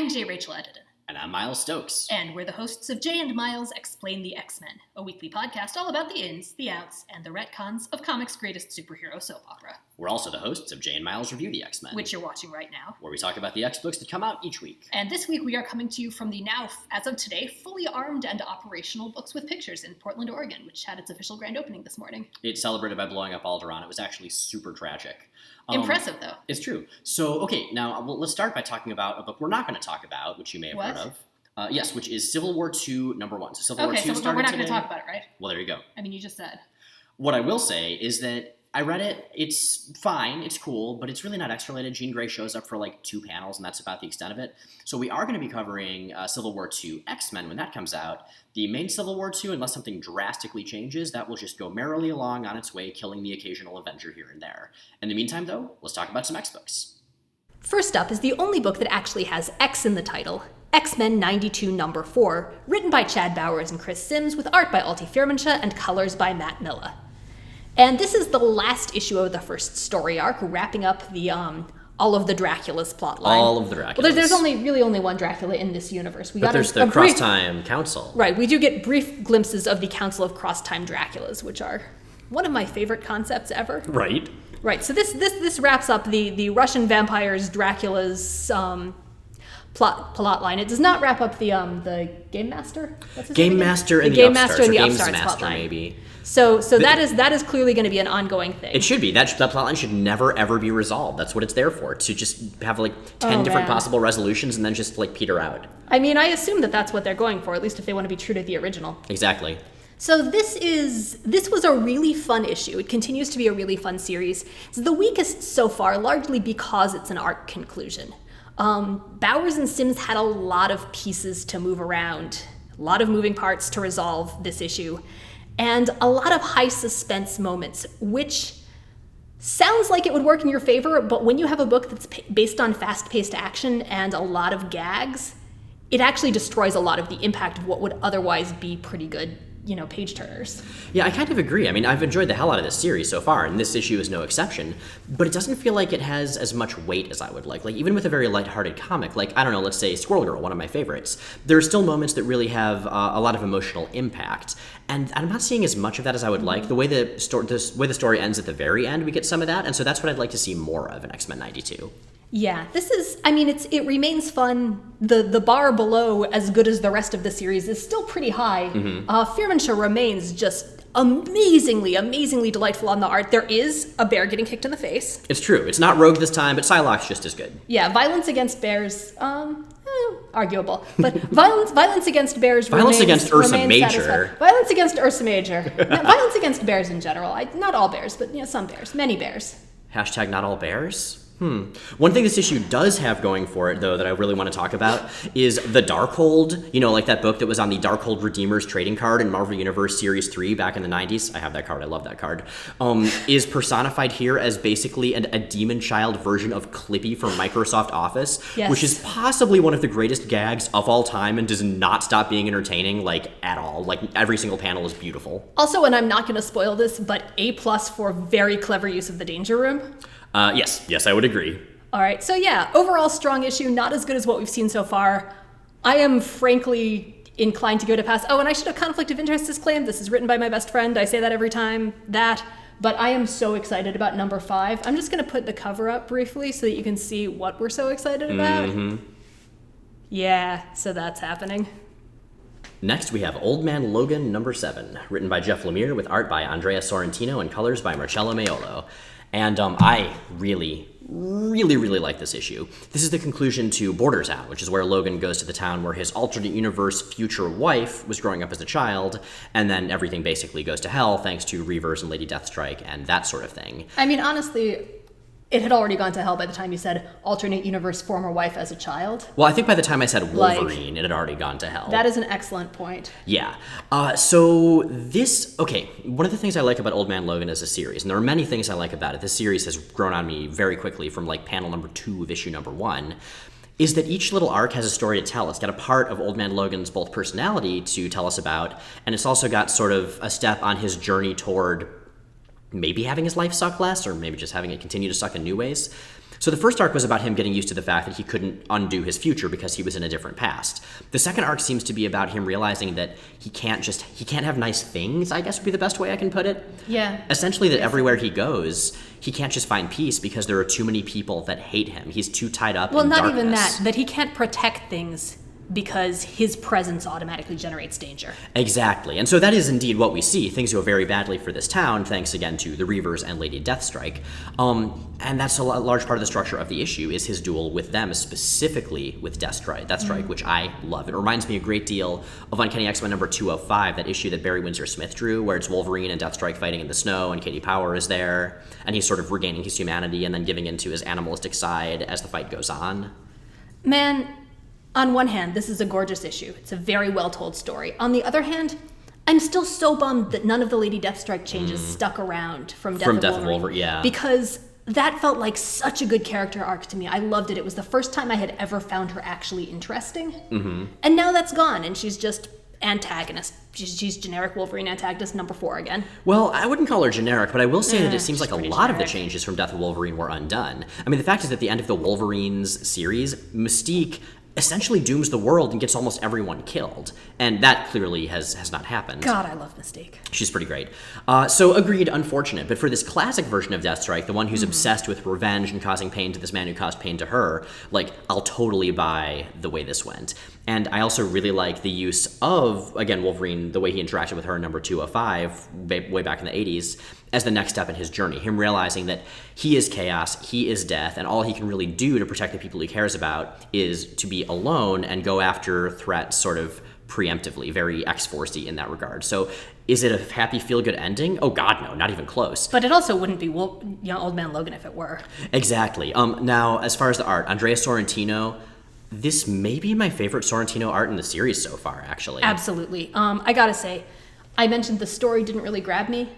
I'm J. Rachel Edidin. And I'm Miles Stokes. And we're the hosts of Jay and Miles Explain the X-Men, a weekly podcast all about the ins, the outs, and the retcons of comics' greatest superhero soap opera. We're also the hosts of Jay and Miles Review the X-Men, which you're watching right now, where we talk about the X-books that come out each week. And this week we are coming to you from the now, as of today, fully armed and operational Books with Pictures in Portland, Oregon, which had its official grand opening this morning. It celebrated by blowing up Alderaan. It was actually super tragic. Impressive, though. It's true. So, okay, now let's start by talking about a book we're not going to talk about, which you may have heard of. Yes, which is Civil War II, #1. So Civil War II started so we're not going today. to talk about it, right? Well, there you go. I mean, you just said. What I will say is that I read it. It's fine. It's cool, but it's really not X-related. Jean Grey shows up for like 2 panels, and that's about the extent of it. So we are going to be covering Civil War II X-Men when that comes out. The main Civil War II, unless something drastically changes, that will just go merrily along on its way, killing the occasional Avenger here and there. In the meantime, though, let's talk about some X-books. First up is the only book that actually has X in the title, X-Men 92 #4, written by Chad Bowers and Chris Sims, with art by Alti Firmansha and colors by Matt Milla. And this is the last issue of the first story arc, wrapping up the all of the Dracula's plotline. All of the Draculas. Well, there's really only one Dracula in this universe. But there's the Cross-Time Council. Right, we do get brief glimpses of the Council of Cross-Time Draculas, which are one of my favorite concepts ever. Right. Right, so this wraps up the Russian vampires Dracula's plot line. It does not wrap up the Game Master. What's his name again? Master and the the Game Upstarts, Master and the Games Upstarts Master, plotline. maybe. So that is clearly going to be an ongoing thing. It should be. That plotline should never, ever be resolved. That's what it's there for, to just have like 10 different possible resolutions and then just like peter out. I mean, I assume that that's what they're going for, at least if they want to be true to the original. Exactly. So this was a really fun issue. It continues to be a really fun series. It's the weakest so far, largely because it's an arc conclusion. Bowers and Sims had a lot of pieces to move around, a lot of moving parts to resolve this issue, and a lot of high suspense moments, which sounds like it would work in your favor, but when you have a book that's based on fast-paced action and a lot of gags, it actually destroys a lot of the impact of what would otherwise be pretty good, page turners. Yeah, I kind of agree. I mean, I've enjoyed the hell out of this series so far, and this issue is no exception, but it doesn't feel like it has as much weight as I would like. Like, even with a very lighthearted comic, like, I don't know, let's say Squirrel Girl, one of my favorites, there are still moments that really have a lot of emotional impact, and I'm not seeing as much of that as I would like. The way the story ends at the very end, we get some of that, and so that's what I'd like to see more of in X-Men 92. Yeah, it remains fun. The bar below, as good as the rest of the series, is still pretty high. Mm-hmm. Firmansha remains just amazingly delightful on the art. There is a bear getting kicked in the face. It's true. It's not Rogue this time, but Psylocke's just as good. Yeah, violence against bears, arguable. But violence against bears Violence against Ursa Major. Satisfied. Violence against Ursa Major. No, violence against bears in general. Not all bears, but some bears. Many bears. # not all bears? One thing this issue does have going for it, though, that I really want to talk about is the Darkhold. Like that book that was on the Darkhold Redeemers trading card in Marvel Universe Series 3 back in the 90s. I have that card. I love that card. Is personified here as basically a demon child version of Clippy from Microsoft Office, yes. Which is possibly one of the greatest gags of all time and does not stop being entertaining, like, at all. Like, every single panel is beautiful. Also, and I'm not going to spoil this, but A+ for very clever use of the Danger Room. Yes, I would agree. All right, so yeah, overall strong issue, not as good as what we've seen so far. I am frankly inclined to go to pass. Oh, and I should have conflict of interest disclaimed. This is written by my best friend. I say that every time, but I am so excited about #5. I'm just going to put the cover up briefly so that you can see what we're so excited about. Mm-hmm. Yeah, so that's happening. Next, we have Old Man Logan #7, written by Jeff Lemire with art by Andrea Sorrentino and colors by Marcello Maiolo. And I really like this issue. This is the conclusion to Border Town, which is where Logan goes to the town where his alternate universe future wife was growing up as a child, and then everything basically goes to hell thanks to Reavers and Lady Deathstrike and that sort of thing. I mean, honestly, it had already gone to hell by the time you said alternate universe former wife as a child. Well, I think by the time I said Wolverine, it had already gone to hell. That is an excellent point. Yeah. So one of the things I like about Old Man Logan as a series, and there are many things I like about it, this series has grown on me very quickly from like panel #2 of issue #1, is that each little arc has a story to tell. It's got a part of Old Man Logan's both personality to tell us about, and it's also got sort of a step on his journey toward maybe having his life suck less, or maybe just having it continue to suck in new ways. So the first arc was about him getting used to the fact that he couldn't undo his future because he was in a different past. The second arc seems to be about him realizing that he can't have nice things, I guess would be the best way I can put it. Yeah. Essentially that everywhere he goes, he can't just find peace because there are too many people that hate him. He's too tied up in darkness. Well, not even that he can't protect things because his presence automatically generates danger. Exactly. And so that is indeed what we see. Things go very badly for this town, thanks again to the Reavers and Lady Deathstrike. And that's a large part of the structure of the issue, is his duel with them, specifically with Deathstrike, which I love. It reminds me a great deal of Uncanny X-Men number 205, that issue that Barry Windsor Smith drew, where it's Wolverine and Deathstrike fighting in the snow, and Katie Power is there, and he's sort of regaining his humanity and then giving into his animalistic side as the fight goes on. Man, on one hand, this is a gorgeous issue. It's a very well-told story. On the other hand, I'm still so bummed that none of the Lady Deathstrike changes stuck around from Death of Wolverine. Yeah. Because that felt like such a good character arc to me. I loved it. It was the first time I had ever found her actually interesting. Mm-hmm. And now that's gone, and she's just antagonist. She's generic Wolverine antagonist number 4 again. Well, I wouldn't call her generic, but I will say that it seems like a lot of the changes from Death of Wolverine were undone. I mean, the fact is, at the end of the Wolverines series, Mystique essentially dooms the world and gets almost everyone killed. And that clearly has not happened. God, I love Mystique. She's pretty great. So agreed, unfortunate. But for this classic version of Deathstrike, the one who's obsessed with revenge and causing pain to this man who caused pain to her, like, I'll totally buy the way this went. And I also really like the use of, again, Wolverine, the way he interacted with her in number 205, way back in the 80s, as the next step in his journey. Him realizing that he is chaos, he is death, and all he can really do to protect the people he cares about is to be alone and go after threats sort of preemptively, very X-Force-y in that regard. So is it a happy, feel-good ending? Oh, God, no, not even close. But it also wouldn't be Old Man Logan if it were. Exactly. Now, as far as the art, Andrea Sorrentino, this may be my favorite Sorrentino art in the series so far, actually. Absolutely. I gotta say, I mentioned the story didn't really grab me.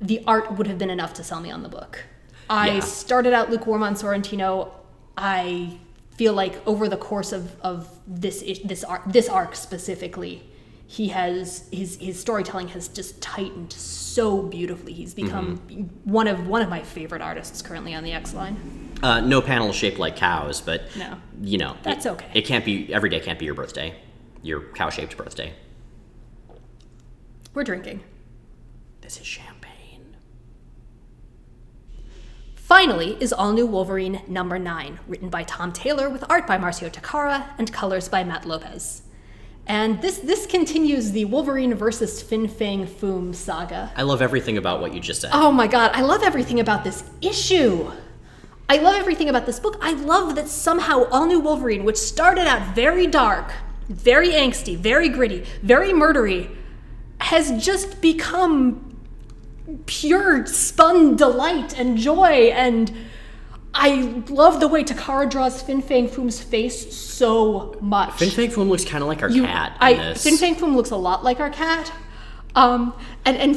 The art would have been enough to sell me on the book. I started out lukewarm on Sorrentino. I feel like over the course of this arc specifically, his storytelling has just tightened so beautifully. He's become one of my favorite artists currently on the X line. No panels shaped like cows, but no, you know, that's okay. It can't be every day. Can't be your birthday, your cow-shaped birthday. We're drinking. This is champagne. Finally is All New Wolverine number 9, written by Tom Taylor with art by Marcio Takara and colors by Matt Lopez. And this continues the Wolverine versus Fang Foom saga. I love everything about what you just said. Oh my God, I love everything about this issue. I love everything about this book. I love that somehow All New Wolverine, which started out very dark, very angsty, very gritty, very murdery, has just become pure spun delight and joy. And I love the way Takara draws Fang Foom's face so much. Fang Foom looks kind of like our cat in this. Fang Foom looks a lot like our cat. And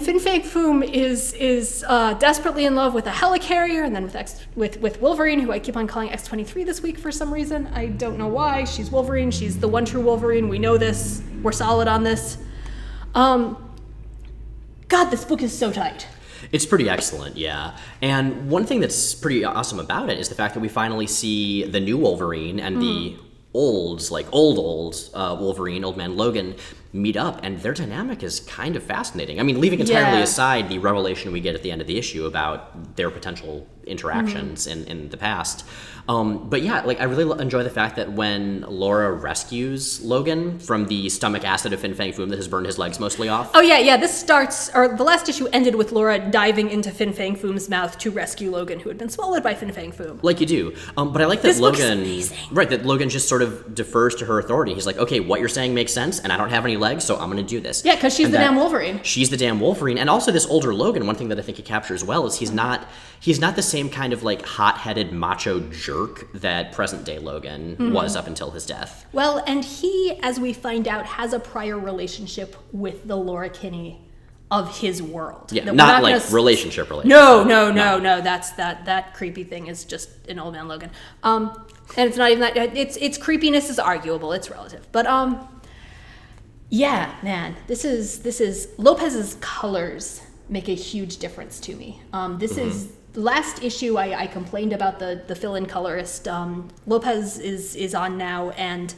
Fang Foom is desperately in love with a helicarrier, and then with Wolverine, who I keep on calling X-23 this week for some reason. I don't know why. She's Wolverine. She's the one true Wolverine. We know this. We're solid on this. God, this book is so tight. It's pretty excellent, yeah. And one thing that's pretty awesome about it is the fact that we finally see the new Wolverine and the old Wolverine, Old Man Logan, meet up, and their dynamic is kind of fascinating. I mean, leaving entirely aside the revelation we get at the end of the issue about their potential interactions in the past. But yeah, like, I really enjoy the fact that when Laura rescues Logan from the stomach acid of Fang Foom that has burned his legs mostly off. Oh yeah, the last issue ended with Laura diving into Fang Foom's mouth to rescue Logan, who had been swallowed by Fang Foom. Like you do. But I like that that Logan just sort of defers to her authority. He's like, okay, what you're saying makes sense, and I don't have any legs, so I'm going to do this. Yeah, because she's the damn Wolverine. She's the damn Wolverine. And also this older Logan, one thing that I think he captures well is he's not the same kind of like hot-headed macho jerk that present-day Logan was up until his death. Well, and he, as we find out, has a prior relationship with the Laura Kinney of his world. Yeah, not like relationship. No. That creepy thing is just an Old Man Logan. And it's not even that. Its creepiness is arguable. It's relative. But yeah, man, this is Lopez's colors make a huge difference to me. This is last issue I complained about the fill-in colorist. Lopez is on now, and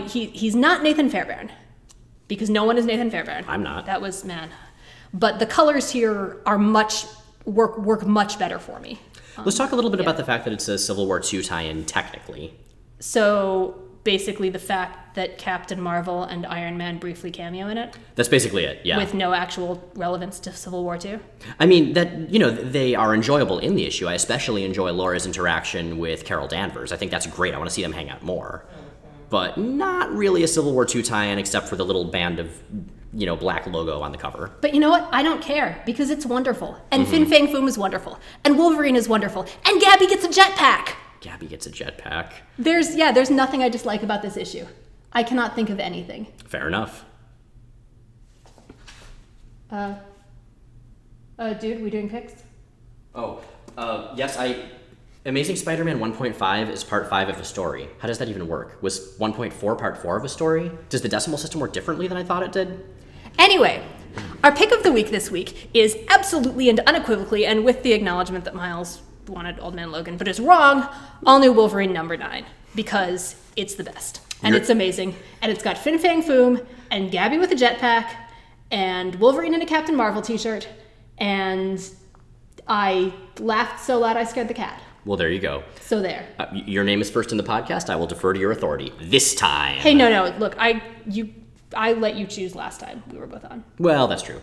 he's not Nathan Fairbairn, because no one is Nathan Fairbairn. I'm not. That was, man. But the colors here are work much better for me. Let's talk a little bit about the fact that it's a Civil War II tie-in technically. So basically the fact that Captain Marvel and Iron Man briefly cameo in it. That's basically it, yeah. With no actual relevance to Civil War II. I mean, they are enjoyable in the issue. I especially enjoy Laura's interaction with Carol Danvers. I think that's great. I want to see them hang out more. But not really a Civil War II tie-in except for the little band of, black logo on the cover. But you know what? I don't care, because it's wonderful. And Fang Foom is wonderful. And Wolverine is wonderful. And Gabby gets a jetpack! Gabby gets a jetpack. There's nothing I dislike about this issue. I cannot think of anything. Fair enough. Dude, we doing picks? Yes, Amazing Spider-Man 1.5 is part 5 of a story. How does that even work? Was 1.4 part 4 of a story? Does the decimal system work differently than I thought it did? Anyway, our pick of the week this week is absolutely and unequivocally, and with the acknowledgement that Miles wanted Old Man Logan, but is wrong, all new Wolverine number 9, because it's the best. And it's amazing. And it's got Fang Foom, and Gabby with a jetpack, and Wolverine in a Captain Marvel t-shirt, and I laughed so loud I scared the cat. Well, there you go. So there. Your name is first in the podcast. I will defer to your authority this time. Hey, no. Look, I let you choose last time we were both on. Well, that's true.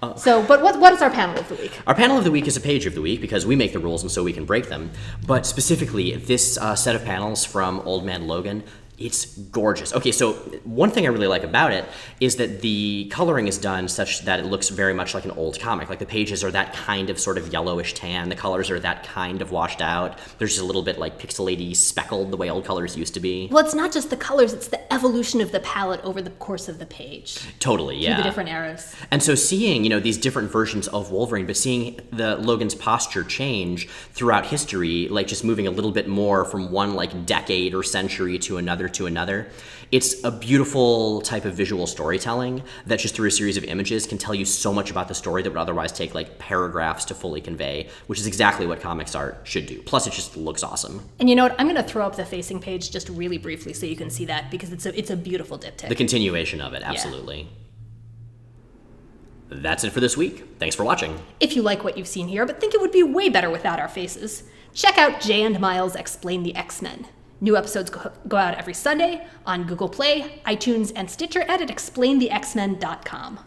But what is our panel of the week? Our panel of the week is a page of the week because we make the rules and so we can break them. But specifically, this set of panels from Old Man Logan, it's gorgeous. Okay, so one thing I really like about it is that the coloring is done such that it looks very much like an old comic. Like the pages are that kind of sort of yellowish tan. The colors are that kind of washed out. There's just a little bit like pixelaty speckled the way old colors used to be. Well, it's not just the colors, it's the evolution of the palette over the course of the page. Totally, yeah. Through the different eras. And so seeing, these different versions of Wolverine, but seeing the Logan's posture change throughout history, like just moving a little bit more from one like decade or century to another, it's a beautiful type of visual storytelling that just through a series of images can tell you so much about the story that would otherwise take like paragraphs to fully convey, which is exactly what comics art should do. Plus, it just looks awesome. And you know what? I'm going to throw up the facing page just really briefly so you can see that, because it's a beautiful diptych. The continuation of it, absolutely. Yeah. That's it for this week. Thanks for watching. If you like what you've seen here, but think it would be way better without our faces, check out Jay and Miles Explain the X-Men. New episodes go out every Sunday on Google Play, iTunes, and Stitcher, and at explainthexmen.com.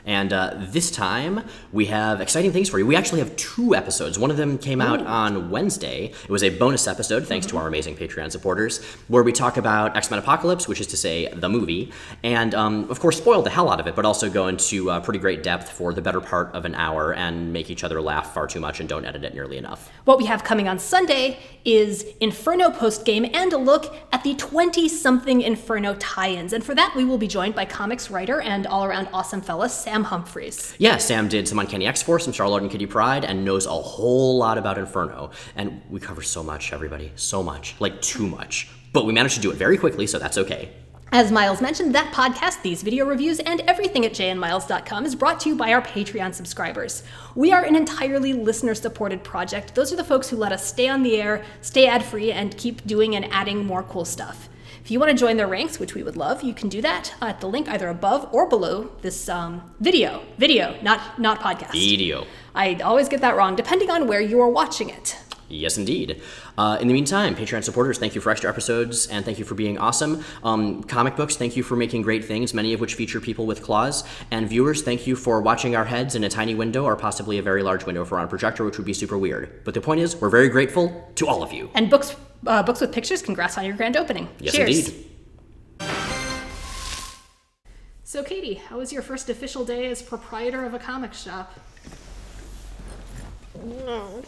And this time, we have exciting things for you. We actually have 2 episodes. One of them came out on Wednesday. It was a bonus episode, thanks to our amazing Patreon supporters, where we talk about X-Men Apocalypse, which is to say, the movie, and, of course, spoil the hell out of it, but also go into pretty great depth for the better part of an hour and make each other laugh far too much and don't edit it nearly enough. What we have coming on Sunday is Inferno postgame and a look at the 20-something Inferno tie-ins. And for that, we will be joined by comics writer and all-around awesome fella, Sam Humphries. Yeah, Sam did some Uncanny X-Force, some Star-Lord and Kitty Pryde, and knows a whole lot about Inferno. And we cover so much, everybody. So much. Like, too much. But we managed to do it very quickly, so that's okay. As Miles mentioned, that podcast, these video reviews, and everything at jayandmiles.com is brought to you by our Patreon subscribers. We are an entirely listener-supported project. Those are the folks who let us stay on the air, stay ad-free, and keep doing and adding more cool stuff. If you want to join their ranks, which we would love, you can do that at the link either above or below this video, not podcast. Video. I always get that wrong, depending on where you are watching it. Yes, indeed. In the meantime, Patreon supporters, thank you for extra episodes, and thank you for being awesome. Comic books, thank you for making great things, many of which feature people with claws. And viewers, thank you for watching our heads in a tiny window, or possibly a very large window if we're on a projector, which would be super weird. But the point is, we're very grateful to all of you. And books with pictures, congrats on your grand opening. Yes, Cheers. Indeed. So, Katie, how was your first official day as proprietor of a comic shop? No.